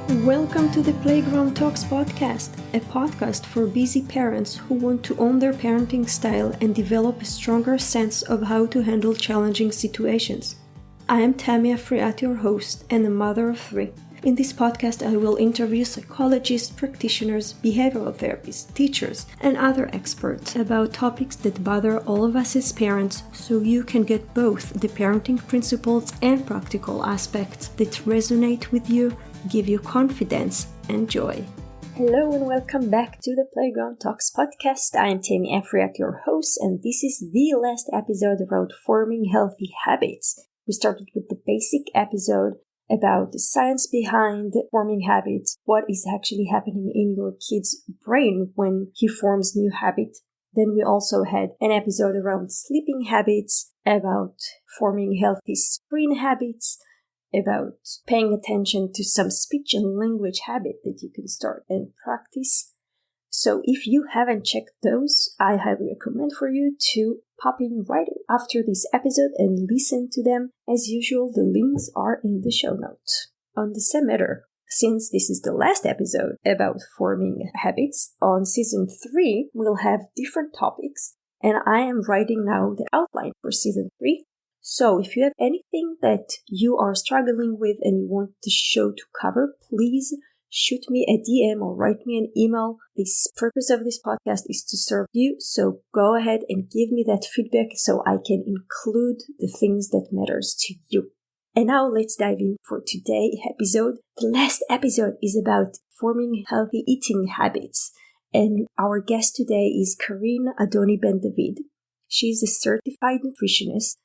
Welcome to the Playground Talks podcast, a podcast for busy parents who want to own their parenting style and develop a stronger sense of how to handle challenging situations. I am Tamia Friat, your host and a mother of three. In this podcast, I will interview psychologists, practitioners, behavioral therapists, teachers, and other experts about topics that bother all of us as parents, so you can get both the parenting principles and practical aspects that resonate with you, give you confidence and joy. Hello and welcome back to the Playground Talks podcast. I am Tammy Afriat, your host, and this is the last episode about forming healthy habits. We started with the basic episode about the science behind forming habits, what is actually happening in your kid's brain when he forms new habits. Then we also had an episode around sleeping habits, about forming healthy screen habits, about paying attention to some speech and language habit that you can start and practice. So if you haven't checked those, I highly recommend for you to pop in right after this episode and listen to them. As usual, the links are in the show notes. On the same matter, since this is the last episode about forming habits, on season 3, we'll have different topics, and I am writing now the outline for season 3. So if you have anything that you are struggling with and you want the show to cover, please shoot me a DM or write me an email. The purpose of this podcast is to serve you, so go ahead and give me that feedback so I can include the things that matters to you. And now let's dive in for today's episode. The last episode is about forming healthy eating habits, and our guest today is Karin Adoni Ben-David. She is a certified nutritionist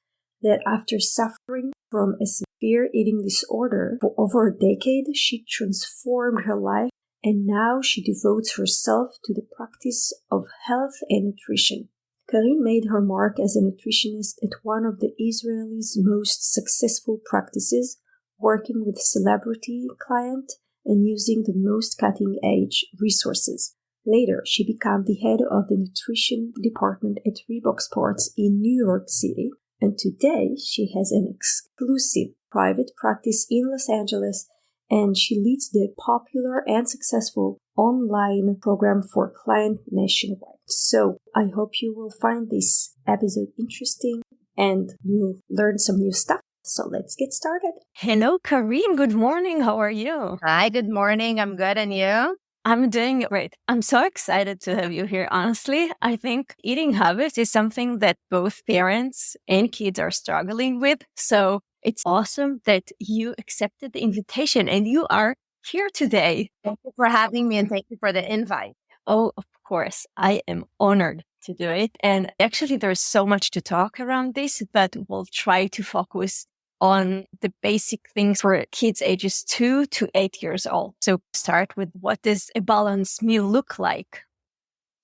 that after suffering from a severe eating disorder for over a decade, she transformed her life, and now she devotes herself to the practice of health and nutrition. Karin made her mark as a nutritionist at one of the Israel's most successful practices, working with celebrity clients and using the most cutting-edge resources. Later, she became the head of the nutrition department at Reebok Sports in New York City. And today, she has an exclusive private practice in Los Angeles, and she leads the popular and successful online program for clients nationwide. So I hope you will find this episode interesting and you'll learn some new stuff. So let's get started. Hello, Karin. Good morning. How are you? Hi, good morning. I'm good. And you? I'm doing great. I'm so excited to have you here. Honestly, I think eating habits is something that both parents and kids are struggling with. So it's awesome that you accepted the invitation and you are here today. Thank you for having me and thank you for the invite. Oh, of course. I am honored to do it. And actually, there's so much to talk around this, but we'll try to focus on the basic things for kids ages 2 to 8 years old. So start with, what does a balanced meal look like?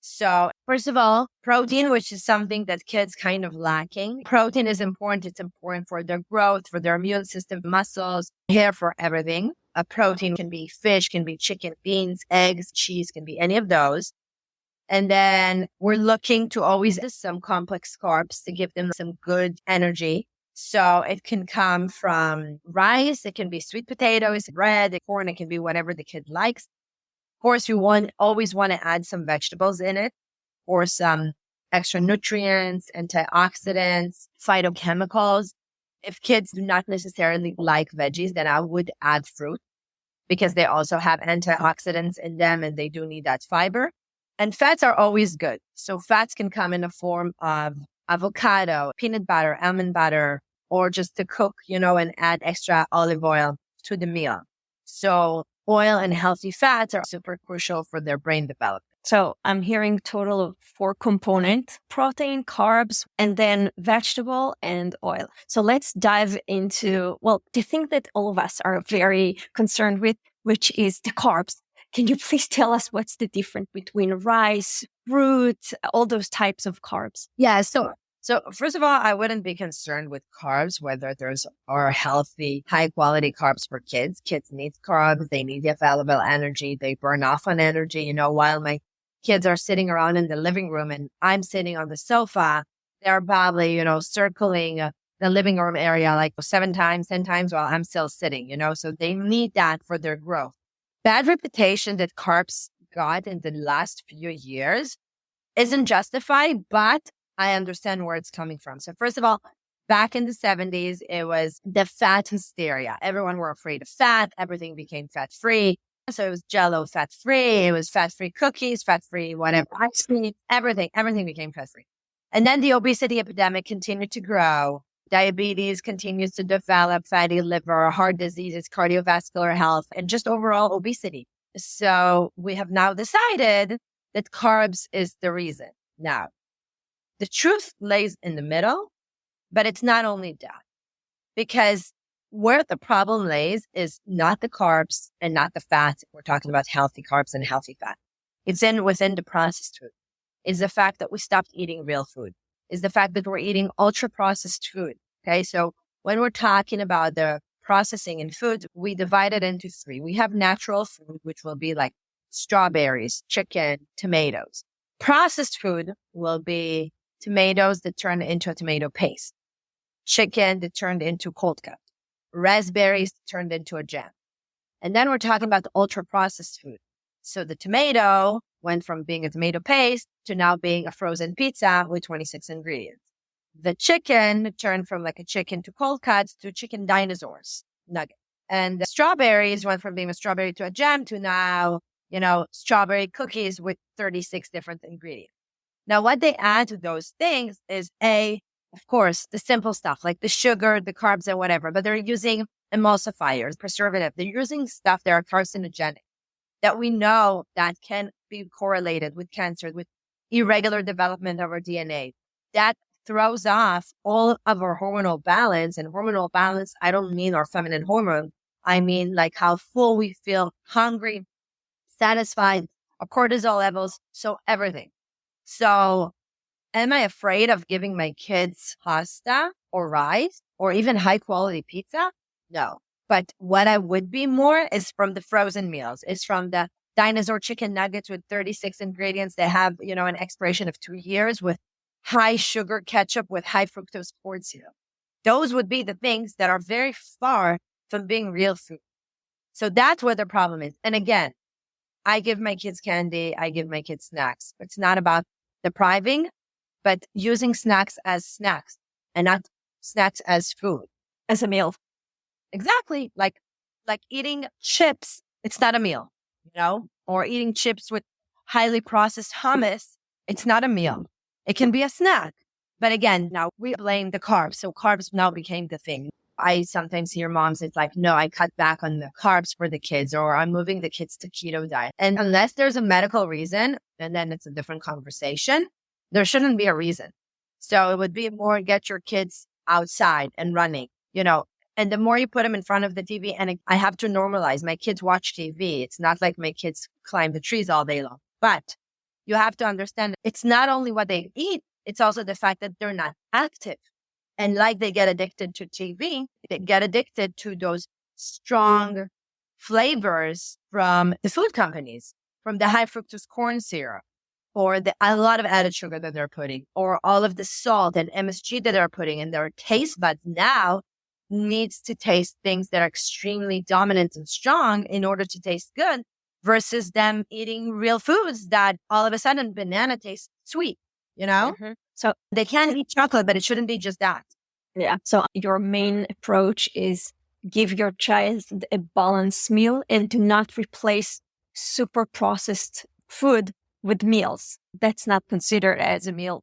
So first of all, protein, which is something that kids kind of lacking. Protein is important. It's important for their growth, for their immune system, muscles, hair, for everything. A protein can be fish, can be chicken, beans, eggs, cheese, can be any of those. And then we're looking to always add some complex carbs to give them some good energy. So it can come from rice, it can be sweet potatoes, bread, corn, it can be whatever the kid likes. Of course, always want to add some vegetables in it or some extra nutrients, antioxidants, phytochemicals. If kids do not necessarily like veggies, then I would add fruit because they also have antioxidants in them and they do need that fiber. And fats are always good. So fats can come in the form of avocado, peanut butter, almond butter, or just to cook, and add extra olive oil to the meal. So oil and healthy fats are super crucial for their brain development. So I'm hearing total of 4 components: protein, carbs, and then vegetable and oil. So let's dive into, the thing that all of us are very concerned with, which is the carbs. Can you please tell us what's the difference between rice, fruit, all those types of carbs? Yeah, so first of all, I wouldn't be concerned with carbs, whether those are healthy, high quality carbs for kids. Kids need carbs. They need the available energy. They burn off on energy. While my kids are sitting around in the living room and I'm sitting on the sofa, they're probably, circling the living room area like 7 times, 10 times while I'm still sitting, so they need that for their growth. bad reputation that carbs got in the last few years isn't justified, but I understand where it's coming from. So first of all, back in the 70s, it was the fat hysteria. Everyone were afraid of fat. Everything became fat-free. So it was Jell-O fat-free. It was fat-free cookies, fat-free whatever, ice cream, everything became fat-free. And then the obesity epidemic continued to grow. Diabetes continues to develop, fatty liver, heart diseases, cardiovascular health, and just overall obesity. So we have now decided that carbs is the reason. Now, the truth lays in the middle, but it's not only that. Because where the problem lays is not the carbs and not the fat. We're talking about healthy carbs and healthy fat. It's within the processed food. It's the fact that we stopped eating real food. It's the fact that we're eating ultra processed food. Okay. So when we're talking about the processing in food, we divide it into three. We have natural food, which will be like strawberries, chicken, tomatoes. Processed food will be tomatoes that turn into a tomato paste, chicken that turned into cold cut, raspberries turned into a jam. And then we're talking about the ultra processed food. So the tomato went from being a tomato paste to now being a frozen pizza with 26 ingredients. The chicken turned from like a chicken to cold cuts to chicken dinosaurs nugget. And the strawberries went from being a strawberry to a jam to now, strawberry cookies with 36 different ingredients. Now, what they add to those things is of course, the simple stuff like the sugar, the carbs and whatever, but they're using emulsifiers, preservative. They're using stuff that are carcinogenic that we know that can be correlated with cancer, with irregular development of our DNA. That throws off all of our hormonal balance. And hormonal balance, I don't mean our feminine hormone. I mean like how full we feel, hungry, satisfied, our cortisol levels, so everything. So am I afraid of giving my kids pasta or rice or even high quality pizza? No. But what I would be more is from the frozen meals. It's from the dinosaur chicken nuggets with 36 ingredients that have, an expiration of 2 years with high sugar ketchup with high fructose corn syrup. Those would be the things that are very far from being real food. So that's where the problem is. And again, I give my kids candy. I give my kids snacks. It's not about depriving, but using snacks as snacks and not snacks as food. As a meal. Exactly. Like eating chips. It's not a meal, or eating chips with highly processed hummus. It's not a meal. It can be a snack. But again, now we blame the carbs. So carbs now became the thing. I sometimes hear moms, it's like, no, I cut back on the carbs for the kids, or I'm moving the kids to keto diet. And unless there's a medical reason, and then it's a different conversation, there shouldn't be a reason. So it would be more get your kids outside and running, and the more you put them in front of the TV, and I have to normalize, my kids watch TV. It's not like my kids climb the trees all day long, but you have to understand it's not only what they eat, it's also the fact that they're not active. And like they get addicted to TV, they get addicted to those strong flavors from the food companies, from the high fructose corn syrup, or a lot of added sugar that they're putting, or all of the salt and MSG that they're putting in their taste buds now needs to taste things that are extremely dominant and strong in order to taste good, versus them eating real foods that all of a sudden banana tastes sweet, Mm-hmm. So they can eat chocolate, but it shouldn't be just that. Yeah. So your main approach is give your child a balanced meal and do not replace super processed food with meals. That's not considered as a meal.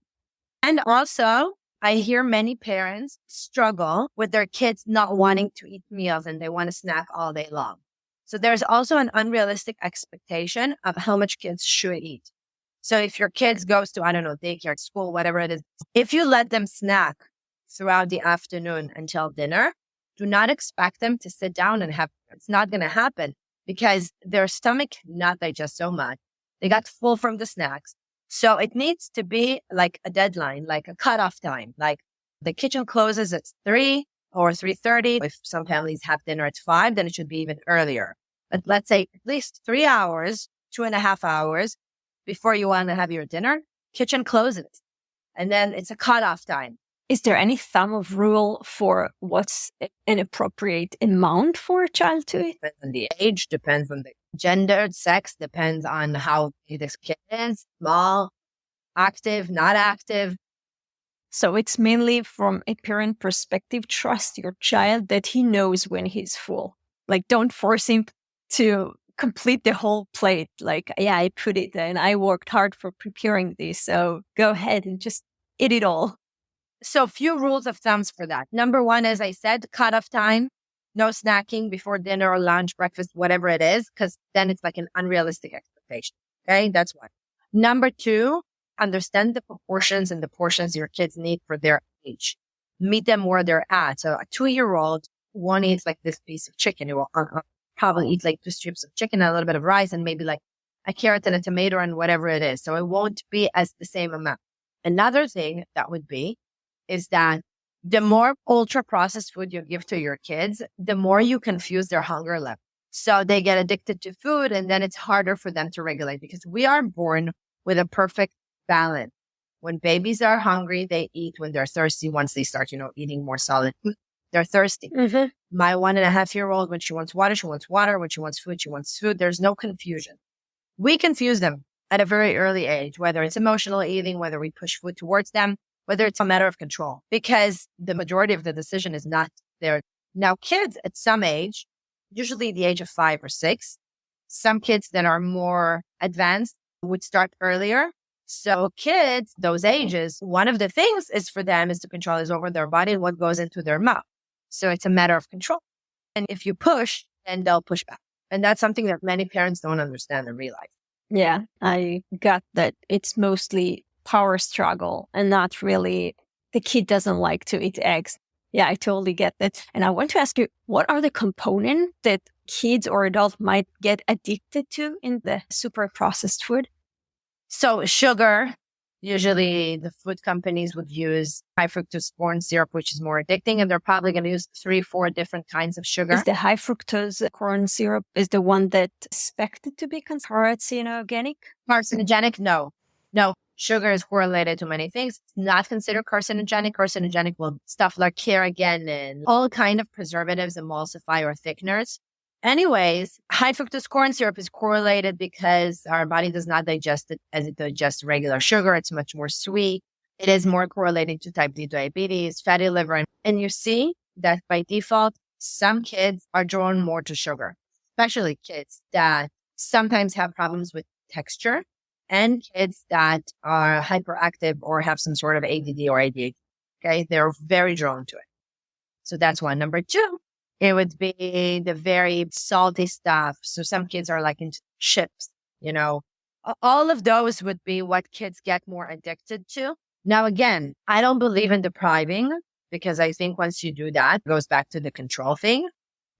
And also, I hear many parents struggle with their kids not wanting to eat meals and they want to snack all day long. So there's also an unrealistic expectation of how much kids should eat. So if your kids goes to, daycare, school, whatever it is, if you let them snack throughout the afternoon until dinner, do not expect them to sit down and it's not going to happen because their stomach cannot digest so much. They got full from the snacks. So it needs to be like a deadline, like a cutoff time. Like the kitchen closes at 3 or 3:30. If some families have dinner at 5, then it should be even earlier. But let's say at least 3 hours, 2.5 hours before you want to have your dinner, kitchen closes. And then it's a cutoff time. Is there any thumb of rule for what's an appropriate amount for a child to eat? Depends on the age, depends on the gender, sex, depends on how big this kid is, small, active, not active. So it's mainly from a parent perspective, trust your child that he knows when he's full. Like, don't force him to complete the whole plate. Like, yeah, I put it and I worked hard for preparing this. So go ahead and just eat it all. So few rules of thumbs for that. Number one, as I said, cutoff time, no snacking before dinner or lunch, breakfast, whatever it is, because then it's like an unrealistic expectation. Okay, that's one. Number two, understand the proportions and the portions your kids need for their age. Meet them where they're at. So a 2-year-old won't eat like this piece of chicken. It will probably eat like 2 strips of chicken and a little bit of rice and maybe like a carrot and a tomato and whatever it is. So it won't be as the same amount. Another thing that would be is that the more ultra processed food you give to your kids, the more you confuse their hunger level. So they get addicted to food and then it's harder for them to regulate because we are born with a perfect balance. When babies are hungry, they eat. When they're thirsty, once they start, eating more solid food, they're thirsty. Mm-hmm. My 1.5-year-old, when she wants water, she wants water. When she wants food, she wants food. There's no confusion. We confuse them at a very early age, whether it's emotional eating, whether we push food towards them, whether it's a matter of control, because the majority of the decision is not there. Now, kids at some age, usually the age of 5 or 6, some kids that are more advanced would start earlier. So kids, those ages, one of the things is for them is to control is over their body and what goes into their mouth. So it's a matter of control. And if you push, then they'll push back. And that's something that many parents don't understand and realize. Yeah, I got that. It's mostly power struggle and not really the kid doesn't like to eat eggs. Yeah, I totally get that. And I want to ask you, what are the components that kids or adults might get addicted to in the super processed food? So sugar, usually the food companies would use high fructose corn syrup, which is more addicting, and they're probably going to use 3-4 different kinds of sugar. Is the high fructose corn syrup is the one that's expected to be carcinogenic? Carcinogenic? No. Sugar is correlated to many things. It's not considered carcinogenic. Carcinogenic will stuff like carrageenan, all kind of preservatives, emulsifier or thickeners. Anyways, high fructose corn syrup is correlated because our body does not digest it as it digests regular sugar. It's much more sweet. It is more correlated to type 2 diabetes, fatty liver. And you see that by default, some kids are drawn more to sugar, especially kids that sometimes have problems with texture and kids that are hyperactive or have some sort of ADD or ADHD. Okay, they're very drawn to it. So that's one. Number two, it would be the very salty stuff. So some kids are like into chips, all of those would be what kids get more addicted to. Now, again, I don't believe in depriving because I think once you do that, it goes back to the control thing.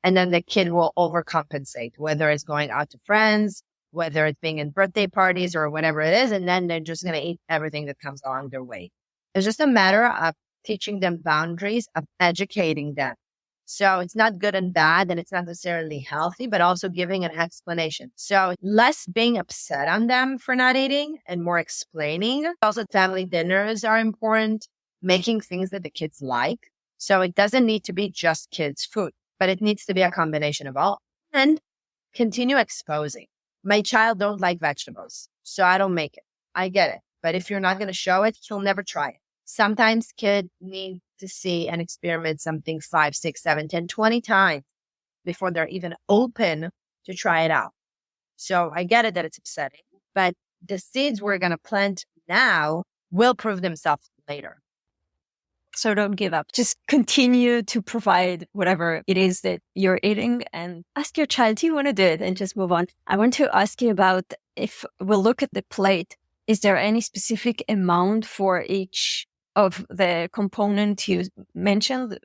And then the kid will overcompensate, whether it's going out to friends, whether it's being in birthday parties or whatever it is. And then they're just going to eat everything that comes along their way. It's just a matter of teaching them boundaries, of educating them. So it's not good and bad, and it's not necessarily healthy, but also giving an explanation. So less being upset on them for not eating and more explaining. Also, family dinners are important, making things that the kids like. So it doesn't need to be just kids' food, but it needs to be a combination of all. And continue exposing. My child don't like vegetables, so I don't make it. I get it. But if you're not going to show it, he'll never try it. Sometimes kids need to see and experiment something 5, 6, 7, 10, 20 times before they're even open to try it out. So I get it that it's upsetting, but the seeds we're going to plant now will prove themselves later. So don't give up. Just continue to provide whatever it is that you're eating and ask your child, do you want to do it? And just move on. I want to ask you about, if we'll look at the plate, is there any specific amount for each of the component you mentioned?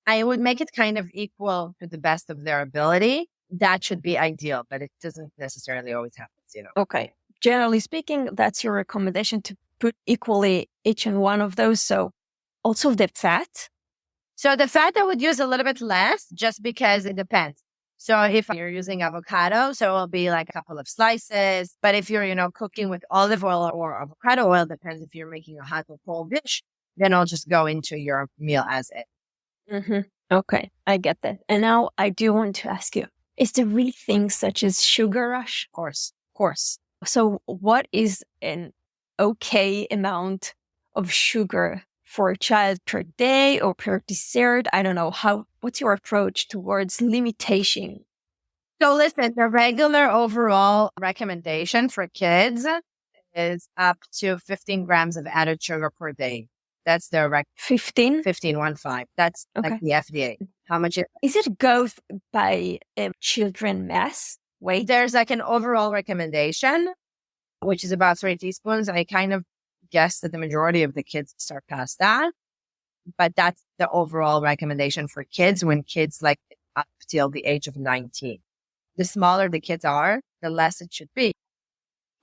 I would make it kind of equal to the best of their ability. That should be ideal, but it doesn't necessarily always happen, Okay. Generally speaking, that's your recommendation, to put equally each and one of those. So also the fat. So the fat I would use a little bit less just because it depends. So if you're using avocado, so it'll be like a couple of slices. But if you're, cooking with olive oil or avocado oil, depends if you're making a hot or cold dish, then I'll just go into your meal as it. Mm-hmm. Okay, I get that. And now I do want to ask you, is there really things such as sugar rush? Of course. So what is an okay amount of sugar for a child per day or per dessert? I don't know. What's your approach towards limitation? So listen, the regular overall recommendation for kids is up to 15 grams of added sugar per day. That's the 15? 15, 1-5. That's Okay. like the FDA. How much Is it go by children mass weight? There's like an overall recommendation, which is about 3 teaspoons. I kind of guess that the majority of the kids surpass that, but that's the overall recommendation for kids when kids like up till the age of 19. The smaller the kids are, the less it should be.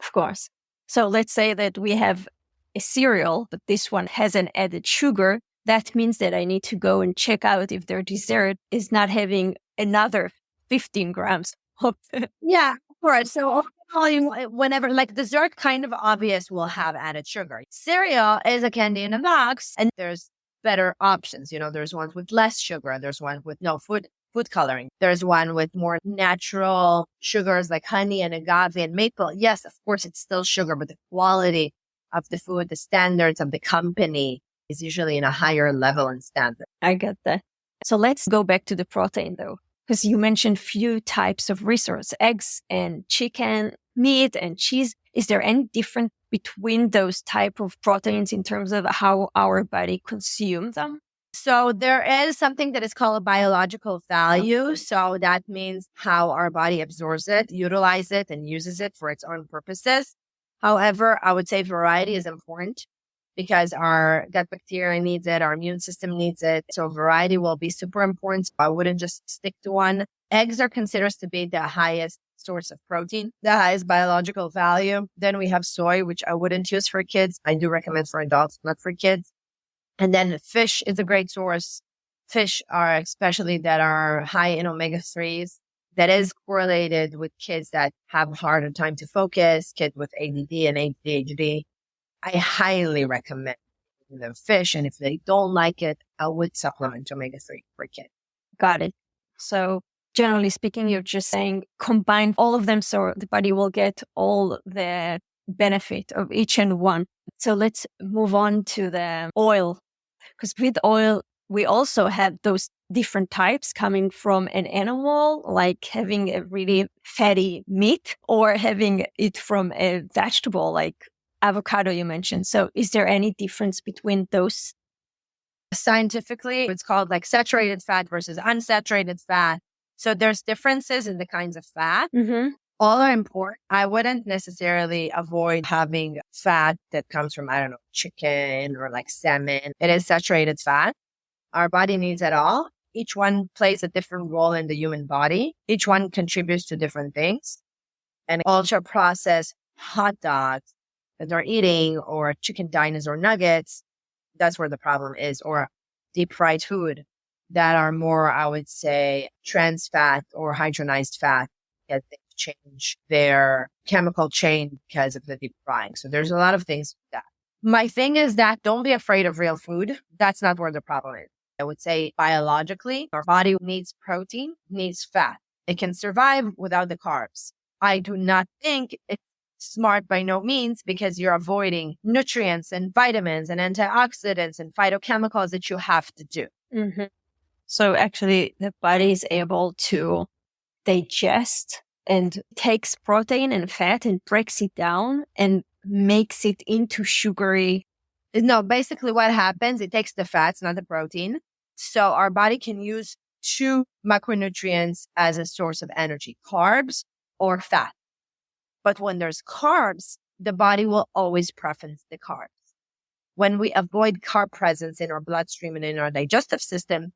Of course. So let's say that we have a cereal, but this one has an added sugar. That means that I need to go and check out if their dessert is not having another 15 grams of Yeah, of course. So whenever like dessert kind of obvious will have added sugar. Cereal is a candy in a box and there's better options. There's ones with less sugar. There's one with no food coloring. There's one with more natural sugars like honey and agave and maple. Yes, of course, it's still sugar, but the quality of the food, the standards of the company is usually in a higher level and standard. I get that. So let's go back to the protein though, because you mentioned few types of resource, eggs and chicken, meat and cheese. Is there any difference between those type of proteins in terms of how our body consumes them? So there is something that is called a biological value. So that means how our body absorbs it, utilizes it, and uses it for its own purposes. However, I would say variety is important because our gut bacteria needs it, our immune system needs it. So variety will be super important. I wouldn't just stick to one. Eggs are considered to be the highest source of protein, the highest biological value. Then we have soy, which I wouldn't use for kids. I do recommend for adults, not for kids. And then fish is a great source. Fish are especially that are high in omega-3s. That is correlated with kids that have a harder time to focus, kids with ADD and ADHD. I highly recommend them fish. And if they don't like it, I would supplement omega-3 for kids. Got it. So generally speaking, you're just saying combine all of them so the body will get all the benefit of each and one. So let's move on to the oil. Because with oil, we also have those different types coming from an animal, like having a really fatty meat or having it from a vegetable like avocado you mentioned. So is there any difference between those? Scientifically, it's called like saturated fat versus unsaturated fat. So there's differences in the kinds of fat. Mm-hmm. All are important. I wouldn't necessarily avoid having fat that comes from, chicken or like salmon. It is saturated fat. Our body needs it all. Each one plays a different role in the human body. Each one contributes to different things. And ultra processed hot dogs that they're eating or chicken dinosaur nuggets, that's where the problem is. Or deep fried food that are more, I would say, trans fat or hydrogenized fat that they change their chemical chain because of the deep frying. So there's a lot of things with that. My thing is that don't be afraid of real food. That's not where the problem is. I would say biologically, our body needs protein, needs fat. It can survive without the carbs. I do not think it's smart by no means because you're avoiding nutrients and vitamins and antioxidants and phytochemicals that you have to do. Mm-hmm. So actually the body is able to digest and takes protein and fat and breaks it down and makes it into sugary. No, basically what happens, it takes the fats, not the protein. So our body can use 2 macronutrients as a source of energy, carbs or fat. But when there's carbs, the body will always preference the carbs. When we avoid carb presence in our bloodstream and in our digestive system,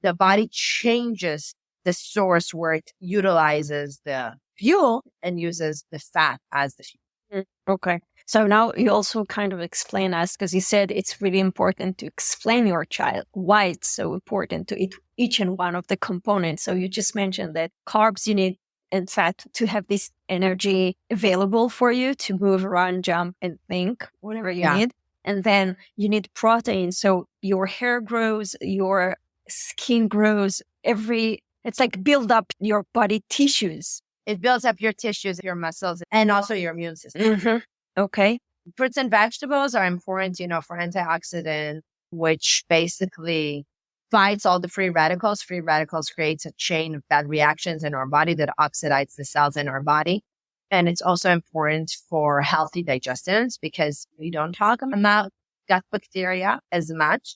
the body changes the source where it utilizes the fuel and uses the fat as the fuel. Okay. So now you also kind of explain us, because you said it's really important to explain your child why it's so important to eat each and one of the components. So you just mentioned that carbs you need and fat to have this energy available for you to move around, jump, and think, whatever you need. And then you need protein. So your hair grows, your skin grows, it's like build up your body tissues. It builds up your tissues, your muscles, and also your immune system. Mm-hmm. Okay. Fruits and vegetables are important, for antioxidants, which basically fights all the free radicals. Free radicals creates a chain of bad reactions in our body that oxidize the cells in our body. And it's also important for healthy digestants because we don't talk about gut bacteria as much,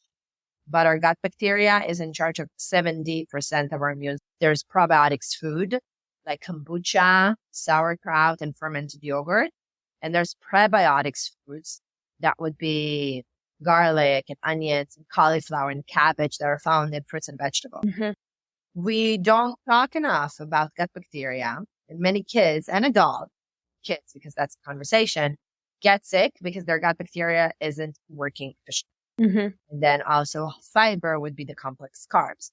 but our gut bacteria is in charge of 70% of our immune. There's probiotics food like kombucha, sauerkraut, and fermented yogurt. And there's prebiotics foods that would be garlic and onions and cauliflower and cabbage that are found in fruits and vegetables. Mm-hmm. We don't talk enough about gut bacteria. And many kids and adult kids, because that's a conversation, get sick because their gut bacteria isn't working efficiently. Mm-hmm. And then also fiber would be the complex carbs.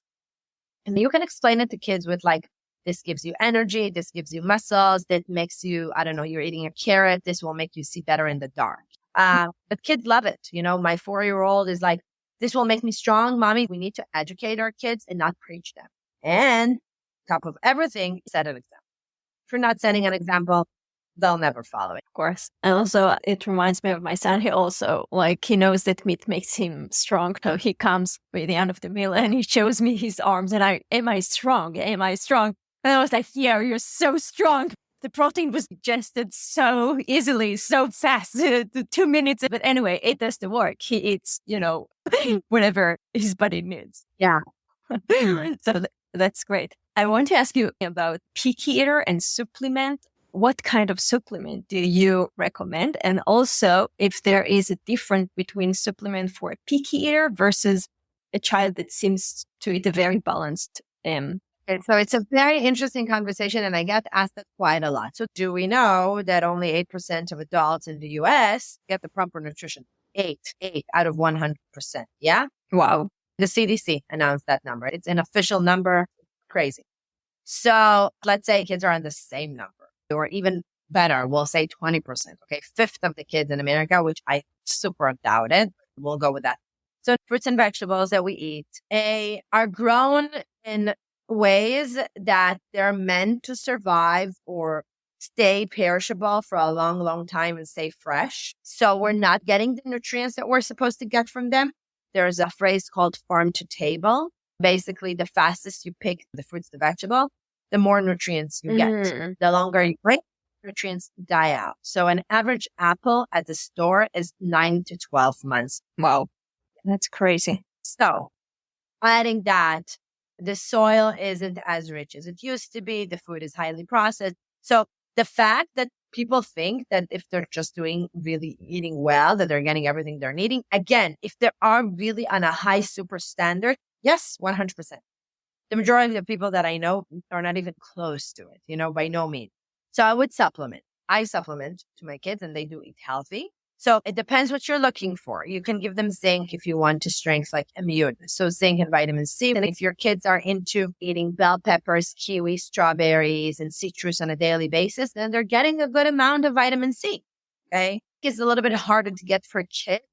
And you can explain it to kids with like, this gives you energy, this gives you muscles, that makes you, I don't know, you're eating a carrot, this will make you see better in the dark. But kids love it. My 4-year-old is like, this will make me strong, mommy. We need to educate our kids and not preach them. And top of everything, set an example. If you're not setting an example, they'll never follow it. Of course. And also, it reminds me of my son. He also, he knows that meat makes him strong. So he comes by the end of the meal and he shows me his arms and am I strong? Am I strong? And I was like, yeah, you're so strong. The protein was digested so easily, so fast, 2 minutes. But anyway, it does the work. He eats, whatever his body needs. Yeah. So that's great. I want to ask you about picky eater and supplement. What kind of supplement do you recommend? And also, if there is a difference between supplement for a picky eater versus a child that seems to eat a very balanced. Okay, so it's a very interesting conversation, and I get asked that quite a lot. So do we know that only 8% of adults in the US get the proper nutrition? 8 out of 100%. Yeah? Wow. The CDC announced that number. It's an official number. Crazy. So let's say kids are on the same number, or even better, we'll say 20%. Okay. 1/5 of the kids in America, which I super doubt it. We'll go with that. So fruits and vegetables that we eat are grown in ways that they're meant to survive or stay perishable for a long, long time and stay fresh. So we're not getting the nutrients that we're supposed to get from them. There's a phrase called farm to table. Basically, the fastest you pick the fruits, the vegetable, the more nutrients you get. The longer you wait, nutrients die out. So an average apple at the store is 9 to 12 months. Wow. That's crazy. So adding that, the soil isn't as rich as it used to be. The food is highly processed. So the fact that people think that if they're just really eating well, that they're getting everything they're needing. Again, if they are really on a high super standard, yes, 100%. The majority of people that I know are not even close to it, by no means. So I would supplement. I supplement to my kids and they do eat healthy. So it depends what you're looking for. You can give them zinc if you want to strengthen like immune. So zinc and vitamin C. And if your kids are into eating bell peppers, kiwi, strawberries, and citrus on a daily basis, then they're getting a good amount of vitamin C. Okay. It's a little bit harder to get for kids.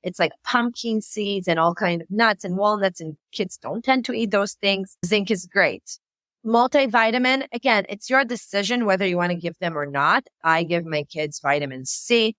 It's like pumpkin seeds and all kind of nuts and walnuts, and kids don't tend to eat those things. Zinc is great. Multivitamin, again, it's your decision whether you want to give them or not. I give my kids vitamin C,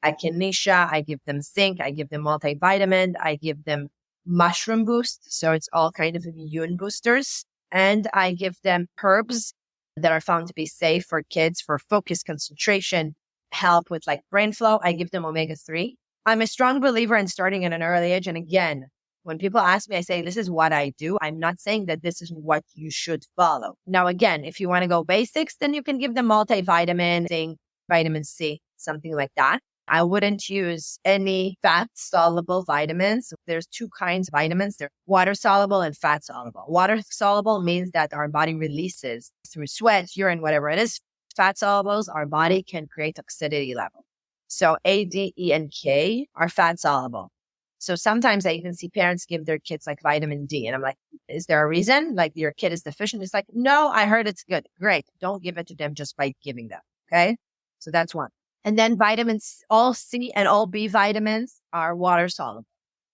echinacea, I give them zinc, I give them multivitamin, I give them mushroom boost. So it's all kind of immune boosters. And I give them herbs that are found to be safe for kids for focus, concentration, help with like brain flow. I give them omega-3. I'm a strong believer in starting at an early age. And again, when people ask me, I say, this is what I do. I'm not saying that this is what you should follow. Now, again, if you want to go basics, then you can give them multivitamin, zinc, vitamin C, something like that. I wouldn't use any fat-soluble vitamins. There's 2 kinds of vitamins. They're water-soluble and fat-soluble. Water-soluble means that our body releases through sweat, urine, whatever it is. Fat-solubles, our body can create toxicity level. So A, D, E, and K are fat-soluble. So sometimes I even see parents give their kids like vitamin D. And I'm like, is there a reason? Like your kid is deficient? It's like, no, I heard it's good. Great. Don't give it to them just by giving them. Okay. So that's one. And then vitamins, all C and all B vitamins are water soluble.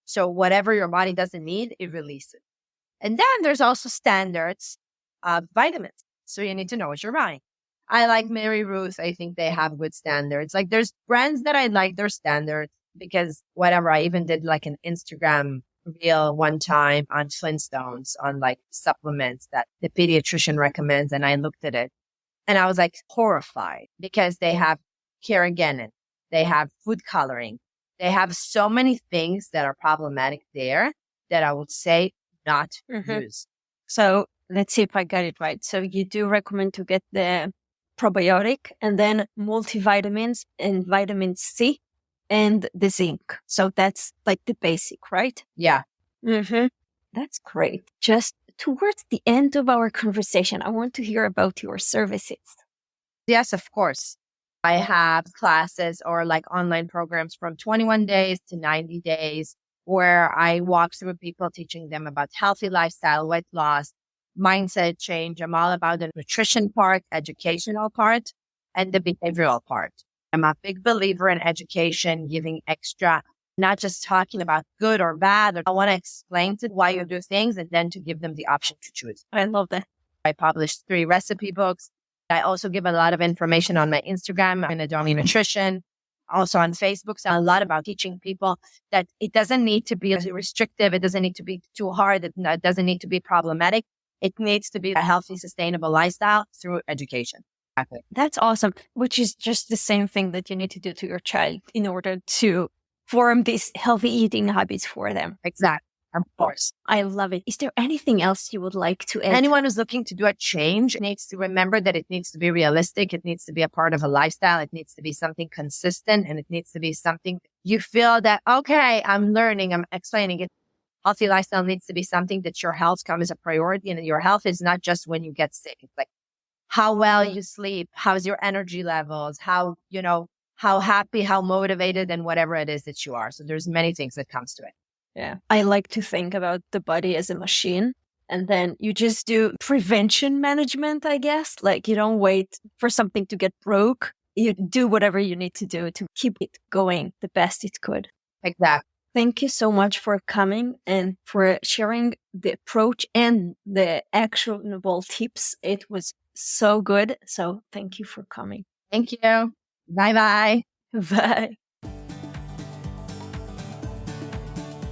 So whatever your body doesn't need, it releases. And then there's also standards of vitamins. So you need to know what you're buying. I like Mary Ruth. I think they have good standards. Like there's brands that I like their standards because whatever, I even did like an Instagram reel one time on Flintstones on like supplements that the pediatrician recommends. And I looked at it and I was like horrified because they have carrageenan, they have food coloring, they have so many things that are problematic there that I would say not use. So let's see if I got it right. So you do recommend to get the probiotic and then multivitamins and vitamin C and the zinc. So that's like the basic, right? Yeah. That's great. Just towards the end of our conversation, I want to hear about your services. Yes, of course. I have classes or like online programs from 21 days to 90 days where I walk through people teaching them about healthy lifestyle, weight loss, mindset change. I'm all about the nutrition part, educational part, and the behavioral part. I'm a big believer in education, giving extra, not just talking about good or bad. I want to explain to why you do things and then to give them the option to choose. I love that. I published 3 recipe books. I also give a lot of information on my Instagram, Karin Adoni Nutrition, also on Facebook. So a lot about teaching people that it doesn't need to be restrictive. It doesn't need to be too hard. It doesn't need to be problematic. It needs to be a healthy, sustainable lifestyle through education. Exactly. That's awesome, which is just the same thing that you need to do to your child in order to form these healthy eating habits for them. Exactly. Of course. I love it. Is there anything else you would like to add? Anyone who's looking to do a change needs to remember that it needs to be realistic. It needs to be a part of a lifestyle. It needs to be something consistent, and it needs to be something you feel that, okay, I'm learning, I'm explaining it. Healthy lifestyle needs to be something that your health comes as a priority. And your health is not just when you get sick. It's like how well you sleep, how's your energy levels, how happy, how motivated, and whatever it is that you are. So there's many things that comes to it. Yeah. I like to think about the body as a machine, and then you just do prevention management, I guess. Like you don't wait for something to get broke. You do whatever you need to do to keep it going the best it could. Exactly. Thank you so much for coming and for sharing the approach and the actionable tips. It was so good. So thank you for coming. Thank you. Bye-bye. Bye.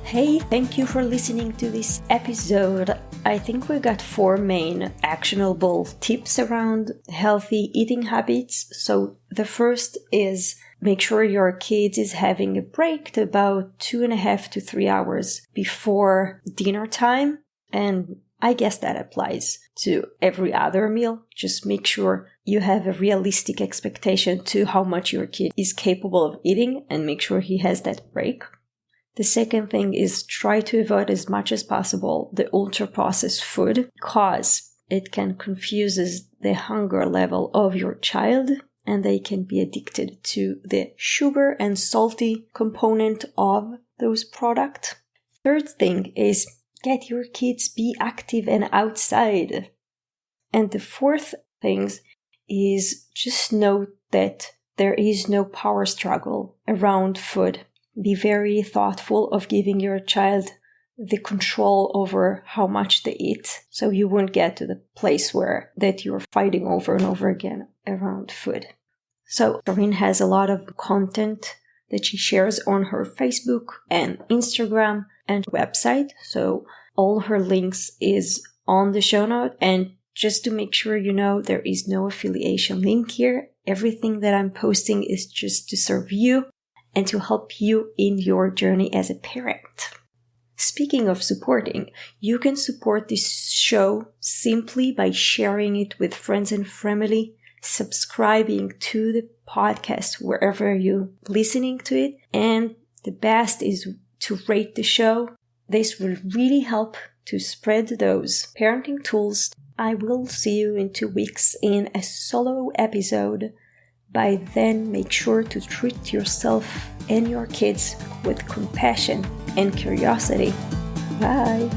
Hey, thank you for listening to this episode. I think we got 4 main actionable tips around healthy eating habits. So the first is make sure your kid is having a break about 2.5 to 3 hours before dinner time. And I guess that applies to every other meal. Just make sure you have a realistic expectation to how much your kid is capable of eating and make sure he has that break. The second thing is try to avoid as much as possible the ultra-processed food because it can confuse the hunger level of your child and they can be addicted to the sugar and salty component of those products. Third thing is get your kids be active and outside. And the fourth thing is just note that there is no power struggle around food. Be very thoughtful of giving your child the control over how much they eat, so you won't get to the place where that you're fighting over and over again around food. So Karin has a lot of content that she shares on her Facebook and Instagram and website. So all her links is on the show note. And just to make sure you know, there is no affiliation link here. Everything that I'm posting is just to serve you and to help you in your journey as a parent. Speaking of supporting, you can support this show simply by sharing it with friends and family, subscribing to the podcast wherever you're listening to it, and the best is to rate the show. This will really help to spread those parenting tools. I will see you in 2 weeks in a solo episode. By then, make sure to treat yourself and your kids with compassion and curiosity. Bye!